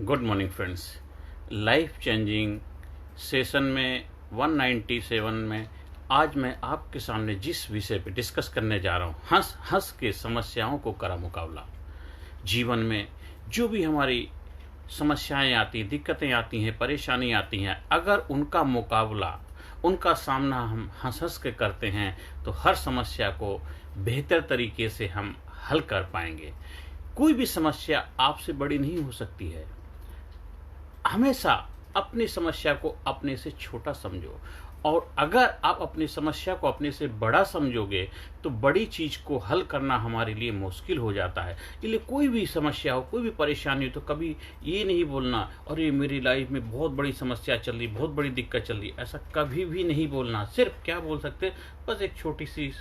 Good morning friends. Life changing session में 197 में आज मैं आपके सामने जिस विषय पे डिस्कस करने जा रहा हूँ, हंस हंस के समस्याओं को करा मुकाबला। जीवन में जो भी हमारी समस्याएं आती, दिक्कतें आती हैं, परेशानी आती हैं, अगर उनका मुकाबला, उनका सामना हम हंस हंस के करते हैं तो हर समस्या को बेहतर तरीके से हम हल कर पाएंगे। कोई भी समस्या आपसे बड़ी नहीं हो सकती है। हमेशा अपनी समस्या को अपने से छोटा समझो, और अगर आप अपनी समस्या को अपने से बड़ा समझोगे तो बड़ी चीज को हल करना हमारे लिए मुश्किल हो जाता है। इसलिए कोई भी समस्या हो, कोई भी परेशानी हो, तो कभी ये नहीं बोलना और ये मेरी लाइफ में बहुत बड़ी समस्या चल रही, बहुत बड़ी दिक्कत चल रही, ऐसा कभी भी नहीं बोलना। सिर्फ क्या बोल सकते, बस एक छोटी सी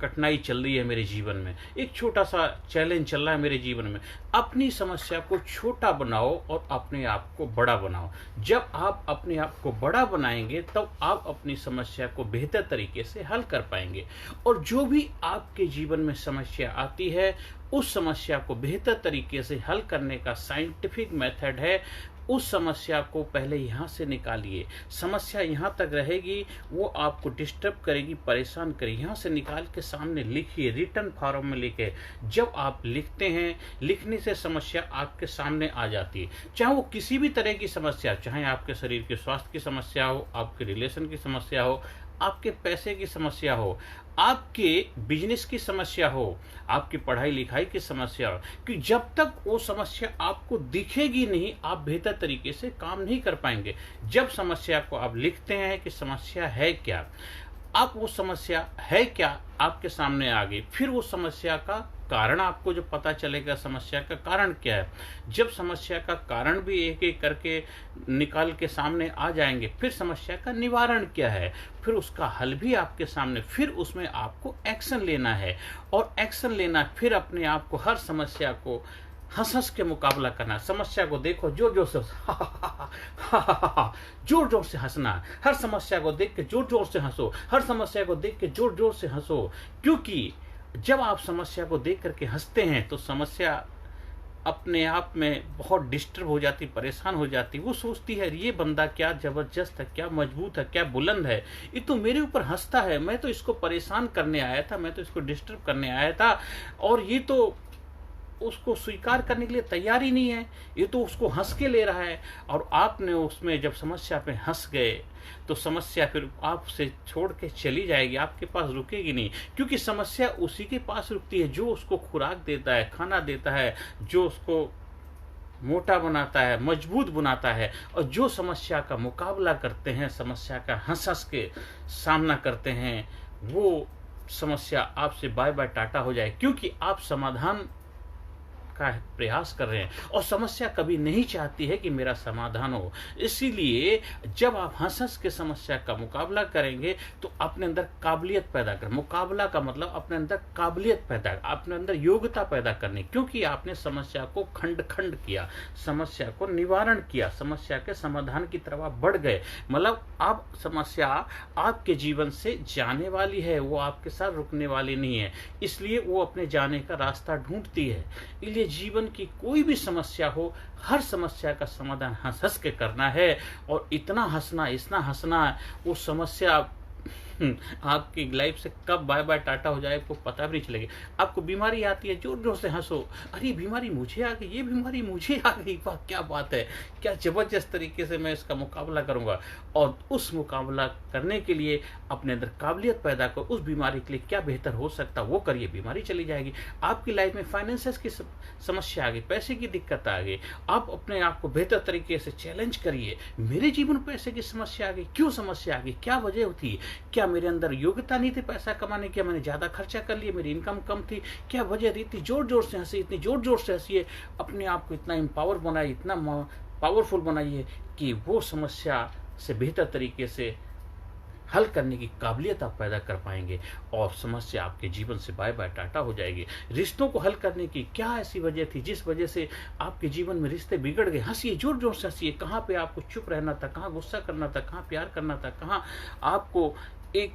कठिनाई चल रही है मेरे जीवन में, एक छोटा सा चैलेंज चल रहा है मेरे जीवन में। अपनी समस्या को छोटा बनाओ और अपने आप को बड़ा बनाओ। जब आप अपने आप को बड़ा बनाएंगे तब आप अपनी समस्या को बेहतर तरीके से हल कर पाएंगे। और जो भी आपके जीवन में समस्या आती है, उस समस्या को बेहतर तरीके से हल करने का साइंटिफिक मेथड है। उस समस्या को पहले यहाँ से निकालिए। समस्या यहाँ तक रहेगी, वो आपको डिस्टर्ब करेगी, परेशान करेगी। यहाँ से निकाल के सामने लिखिए, रिटर्न फॉर्म में लिखे। जब आप लिखते हैं, लिखने से समस्या आपके सामने आ जाती है। चाहे वो किसी भी तरह की समस्या, चाहे आपके शरीर के स्वास्थ्य की समस्या हो, आपके रिलेशन की समस्या हो, आपके पैसे की समस्या हो, आपके बिजनेस की समस्या हो, आपकी पढ़ाई लिखाई की समस्या हो, कि जब तक वो समस्या आपको दिखेगी नहीं, आप बेहतर तरीके से काम नहीं कर पाएंगे। जब समस्या को आप लिखते हैं कि समस्या है क्या, आप वो समस्या है क्या आपके सामने आ गई, फिर वो समस्या का कारण आपको जो पता चलेगा, समस्या का कारण क्या है। जब समस्या का कारण भी एक एक करके निकाल के सामने आ जाएंगे, फिर समस्या का निवारण क्या है, फिर उसका हल भी आपके सामने, फिर उसमें आपको एक्शन लेना है। और एक्शन लेना, फिर अपने आप को, हर समस्या को हंस हंस के मुकाबला करना। समस्या को देखो, जोर जोर से जोर जोर से हंसना। हर समस्या को देख के जोर जोर से हंसो, हर समस्या को देख के जोर जोर से हंसो। क्योंकि जब आप समस्या को देख करके हंसते हैं तो समस्या अपने आप में बहुत डिस्टर्ब हो जाती, परेशान हो जाती। वो सोचती है, ये बंदा क्या जबरदस्त है, क्या मजबूत है, क्या बुलंद है, ये तो मेरे ऊपर हंसता है, मैं तो इसको परेशान करने आया था, मैं तो इसको डिस्टर्ब करने आया था, और ये तो उसको स्वीकार करने के लिए तैयार ही नहीं है, ये तो उसको हंस के ले रहा है। और आपने उसमें जब समस्या पे हंस गए तो समस्या फिर आपसे छोड़ के चली जाएगी, आपके पास रुकेगी नहीं। क्योंकि समस्या उसी के पास रुकती है जो उसको खुराक देता है, खाना देता है, जो उसको मोटा बनाता है, मजबूत बनाता है। और जो समस्या का मुकाबला करते हैं, समस्या का हंस हंस के सामना करते हैं, वो समस्या आपसे बाय बाय टाटा हो जाए। क्योंकि आप समाधान का प्रयास कर रहे हैं और समस्या कभी नहीं चाहती है कि मेरा समाधान हो। इसीलिए जब आप हंस हंस के समस्या का मुकाबला करेंगे तो अपने अंदर काबिलियत पैदा कर, मुकाबला का मतलब अपने अंदर काबिलियत पैदा, अपने अंदर योग्यता पैदा करनी। क्योंकि आपने समस्या को खंड खंड किया, समस्या को निवारण किया, समस्या के समाधान की तरफ आप बढ़ गए। मतलब अब समस्या आपके जीवन से जाने वाली है, वो आपके साथ रुकने वाली नहीं है। इसलिए वो अपने जाने का रास्ता ढूंढती है। इसलिए जीवन की कोई भी समस्या हो, हर समस्या का समाधान हंस हंस के करना है। और इतना हंसना वो समस्या आपकी लाइफ से कब बाय बाय टाटा हो जाए आपको पता भी नहीं चलेगा। आपको बीमारी आती है, जोर जोर से हंसो, अरे बीमारी मुझे आ गई, ये बीमारी मुझे आ गई, वाह क्या बात है, क्या जबरदस्त तरीके से मैं इसका मुकाबला करूंगा। और उस मुकाबला करने के लिए अपने अंदर काबिलियत पैदा करो। उस बीमारी के लिए क्या बेहतर हो सकता वो करिए, बीमारी चली जाएगी। आपकी लाइफ में फाइनेंसेस की समस्या आ गई, पैसे की दिक्कत आ गई, आप अपने आप को बेहतर तरीके से चैलेंज करिए। मेरे जीवन में पैसे की समस्या आ गई, क्यों समस्या आ गई, क्या वजह होती, क्या मेरे अंदर योग्यता नहीं थी पैसा कमाने की, मैंने ज्यादा खर्चा कर लिया, मेरी इनकम कम थी, क्या वजह थी। इतनी जोर जोर से हंसी, इतनी जोर जोर से हंसिए, अपने आप को इतना एम्पावर बनाइए, इतना पावरफुल बनाइए कि वो समस्या से बेहतर तरीके से हल करने की काबिलियत आप पैदा कर पाएंगे और समस्या आपके जीवन से बाय बाय टाटा हो जाएगी। रिश्तों को हल करने की क्या ऐसी वजह थी जिस वजह से आपके जीवन में रिश्ते बिगड़ गए, हंसिए, जोर जोर से हंसिए। कहाँ पे आपको चुप रहना था, कहाँ गुस्सा करना था, कहाँ प्यार करना था, कहाँ आपको एक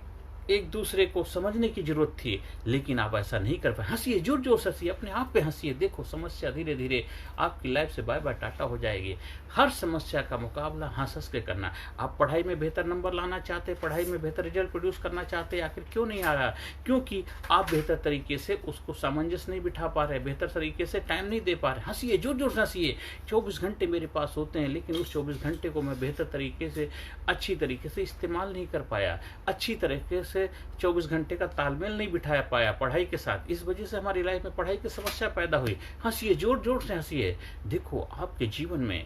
एक दूसरे को समझने की जरूरत थी, लेकिन आप ऐसा नहीं कर पाए। हंसिए, जोर जोर से हंसिए, अपने आप पे हंसिए। देखो समस्या धीरे धीरे आपकी लाइफ से बाय बाय टाटा हो जाएगी। हर समस्या का मुकाबला हंस हंस के करना। आप पढ़ाई में बेहतर नंबर लाना चाहते, पढ़ाई में बेहतर रिजल्ट प्रोड्यूस करना चाहते, आखिर क्यों नहीं आ रहा? क्योंकि आप बेहतर तरीके से उसको सामंजस्य नहीं बिठा पा रहे, बेहतर तरीके से टाइम नहीं दे पा रहे। हंसिए, जोर जोर से हंसिए। 24 घंटे मेरे पास होते हैं, लेकिन उस 24 घंटे को मैं बेहतर तरीके से, अच्छी तरीके से इस्तेमाल नहीं कर पाया, अच्छी तरीके से 24 घंटे का तालमेल नहीं बिठाया पाया पढ़ाई के साथ। इस वजह से हमारी लाइफ में पढ़ाई की समस्या पैदा हुई। हंसिए, जोर जोर से हंसिए। देखो आपके जीवन में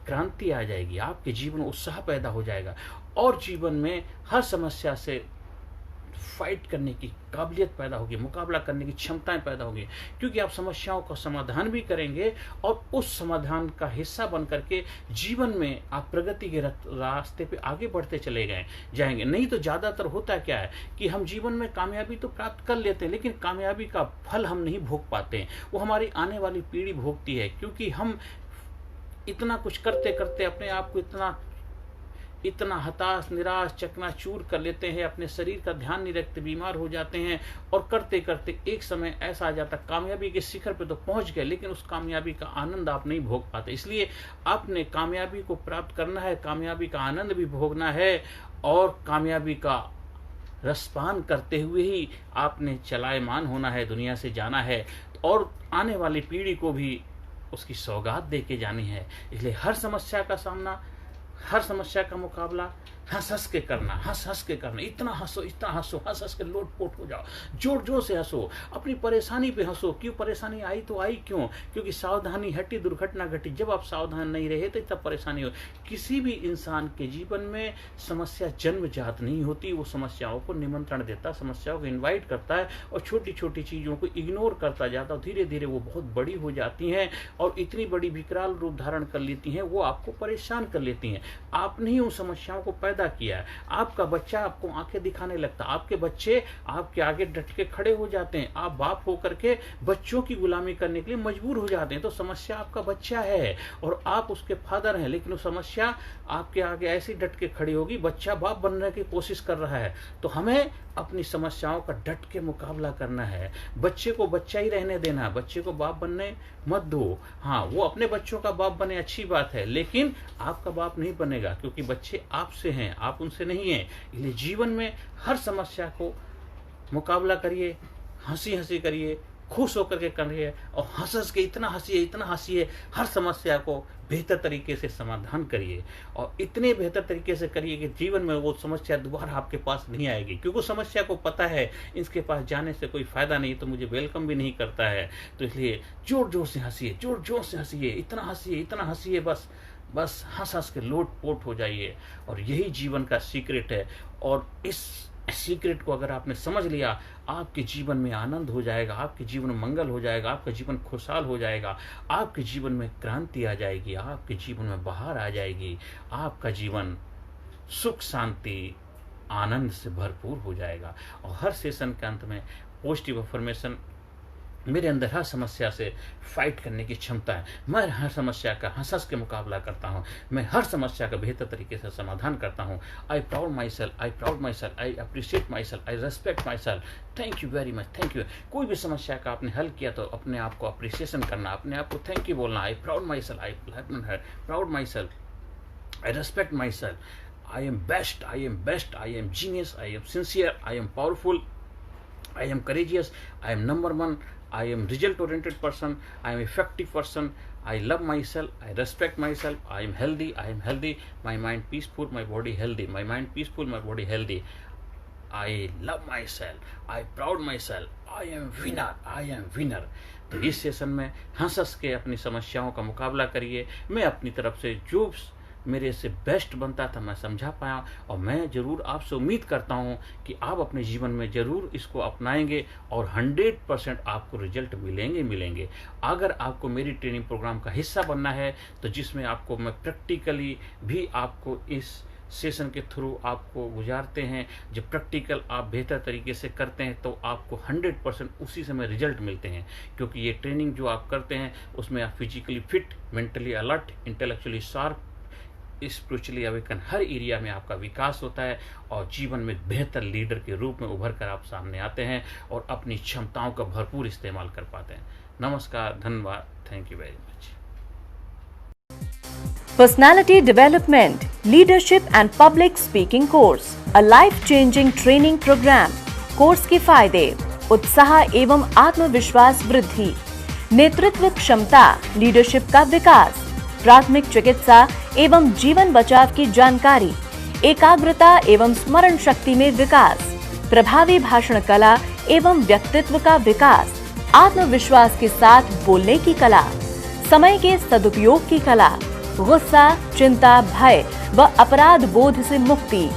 क्रांति आ जाएगी, आपके जीवन में उत्साह पैदा हो जाएगा, और जीवन में हर समस्या से फाइट करने की काबिलियत पैदा होगी, मुकाबला करने की क्षमताएं पैदा होगी, क्योंकि आप समस्याओं का समाधान भी करेंगे और उस समाधान का हिस्सा बन करके जीवन में आप प्रगति के रास्ते पे आगे बढ़ते चले जाएंगे। नहीं तो ज्यादातर होता क्या है कि हम जीवन में कामयाबी तो प्राप्त कर लेते हैं, लेकिन कामयाबी का फल हम नहीं भोग पाते हैं, वो हमारी आने वाली पीढ़ी भोगती है। क्योंकि हम इतना कुछ करते करते अपने आप को इतना हताश, निराश, चकनाचूर कर लेते हैं, अपने शरीर का ध्यान नहीं रखते, बीमार हो जाते हैं, और करते करते एक समय ऐसा आ जाता, कामयाबी के शिखर पे तो पहुंच गए, लेकिन उस कामयाबी का आनंद आप नहीं भोग पाते। इसलिए आपने कामयाबी को प्राप्त करना है, कामयाबी का आनंद भी भोगना है, और कामयाबी का रसपान करते हुए ही आपने चलायमान होना है, दुनिया से जाना है, और आने वाली पीढ़ी को भी उसकी सौगात दे के जानी है। इसलिए हर समस्या का सामना, हर समस्या का मुकाबला हंस हंस के करना, हंस हंस के करना। इतना हंसो, इतना हंसो, हंस हंस के लोटपोट हो जाओ, जोर जोर से हंसो, अपनी परेशानी पे हंसो। क्यों परेशानी आई तो आई क्यों? क्योंकि सावधानी हटी दुर्घटना घटी। जब आप सावधान नहीं रहे तो तब परेशानी हो। किसी भी इंसान के जीवन में समस्या जन्मजात नहीं होती, वो समस्याओं को निमंत्रण देता, समस्याओं को इन्वाइट करता है, और छोटी छोटी चीजों को इग्नोर करता जाता है। धीरे धीरे वो बहुत बड़ी हो जाती हैं, और इतनी बड़ी विकराल रूप धारण कर लेती हैं, वो आपको परेशान कर लेती हैं। आपने ही उन समस्याओं को पैदा किया है। आपका बच्चा आपको आंखें दिखाने लगता, आपके बच्चे आपके आगे डट के खड़े हो जाते हैं, आप बाप होकर के बच्चों की गुलामी करने के लिए मजबूर हो जाते हैं। तो समस्या आपका बच्चा है और आप उसके फादर हैं, लेकिन वो समस्या आपके आगे ऐसी डट के खड़ी होगी, बच्चा बाप बनने की कोशिश कर रहा है। तो हमें अपनी समस्याओं का डट के मुकाबला करना है। बच्चे को बच्चा ही रहने देना, बच्चे को बाप बनने मत दो। हाँ, वो अपने बच्चों का बाप बने, अच्छी बात है, लेकिन आपका बाप नहीं बनेगा, क्योंकि बच्चे आपसे हैं, आप उनसे नहीं हैं। इसलिए जीवन में हर समस्या को मुकाबला करिए, हंसी हंसी करिए, खुश होकर के करिए, और हंस हंस के इतना हंसिए, इतना हंसिए, हर समस्या को बेहतर तरीके से समाधान करिए, और इतने बेहतर तरीके से करिए कि जीवन में वो समस्या दोबारा आपके पास नहीं आएगी। क्योंकि समस्या को पता है इसके पास जाने से कोई फायदा नहीं, तो मुझे वेलकम भी नहीं करता है। तो इसलिए जोर जोर से हंसिए, जोर जोर से हंसिए, इतना हंसिए, इतना हंसिए, बस बस हंस हंस के लोटपोट हो जाइए। और यही जीवन का सीक्रेट है, और इस सीक्रेट को अगर आपने समझ लिया, आपके जीवन में आनंद हो जाएगा, आपके जीवन में मंगल हो जाएगा, आपका जीवन खुशहाल हो जाएगा, आपके जीवन में क्रांति आ जाएगी, आपके जीवन में बहार आ जाएगी, आपका जीवन सुख शांति आनंद से भरपूर हो जाएगा। और हर सेशन के अंत में पॉजिटिव अफर्मेशन, मेरे अंदर हर समस्या से फाइट करने की क्षमता है, मैं हर समस्या का हंस हंस के मुकाबला करता हूँ, मैं हर समस्या का बेहतर तरीके से समाधान करता हूँ। I proud my self, I proud my self, I appreciate my self, I respect my self. Thank you very much, thank you. कोई भी समस्या का आपने हल किया तो अपने आप को अप्रिसिएशन करना, अपने आप को थैंक यू बोलना। I proud my self, I proud my self, I respect my self, I am best, I am best, I am genius, I am sincere, I am powerful, I am courageous, I am number one, I am result oriented person, I am effective person, I love myself, I respect myself, I am healthy, my mind peaceful, my body healthy, my mind peaceful, my body healthy, I love myself, I proud myself, I am winner। तो इस session में हंस हंस के अपनी समस्याओं का मुकाबला करिए। मैं अपनी तरफ से जो मेरे से बेस्ट बनता था मैं समझा पाया, और मैं ज़रूर आपसे उम्मीद करता हूं कि आप अपने जीवन में ज़रूर इसको अपनाएंगे, और 100% आपको रिजल्ट मिलेंगे। अगर आपको मेरी ट्रेनिंग प्रोग्राम का हिस्सा बनना है, तो जिसमें आपको मैं प्रैक्टिकली भी आपको इस सेशन के थ्रू आपको गुजारते हैं, जब प्रैक्टिकल आप बेहतर तरीके से करते हैं तो आपको 100% उसी समय रिजल्ट मिलते हैं। क्योंकि ये ट्रेनिंग जो आप करते हैं उसमें आप physically fit, mentally alert, intellectually sharp, spiritually awaken हर एरिया में आपका विकास होता है और जीवन में बेहतर लीडर के रूप में उभर कर आप सामने आते हैं और अपनी क्षमताओं का भरपूर इस्तेमाल कर पाते हैं। नमस्कार, धन्यवाद, thank you very much. Personality Development, Leadership and Public Speaking Course, a life-changing training program. Course के फायदे: उत्साह एवं आत्मविश्वास वृद्धि, नेतृत्व क्षमता, लीडरशिप का विकास, प्राथमिक चिकित्सा एवं जीवन बचाव की जानकारी, एकाग्रता एवं स्मरण शक्ति में विकास, प्रभावी भाषण कला एवं व्यक्तित्व का विकास, आत्मविश्वास के साथ बोलने की कला, समय के सदुपयोग की कला, गुस्सा, चिंता, भय व अपराध बोध से मुक्ति,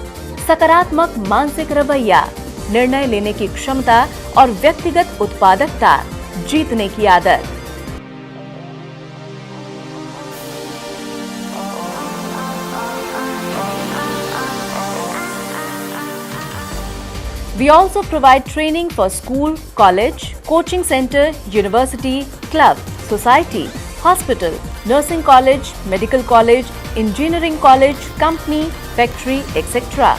सकारात्मक मानसिक रवैया, निर्णय लेने की क्षमता और व्यक्तिगत उत्पादकता, जीतने की आदत। We also provide training for school, college, coaching center, university, club, society, hospital, nursing college, medical college, engineering college, company, factory, etc.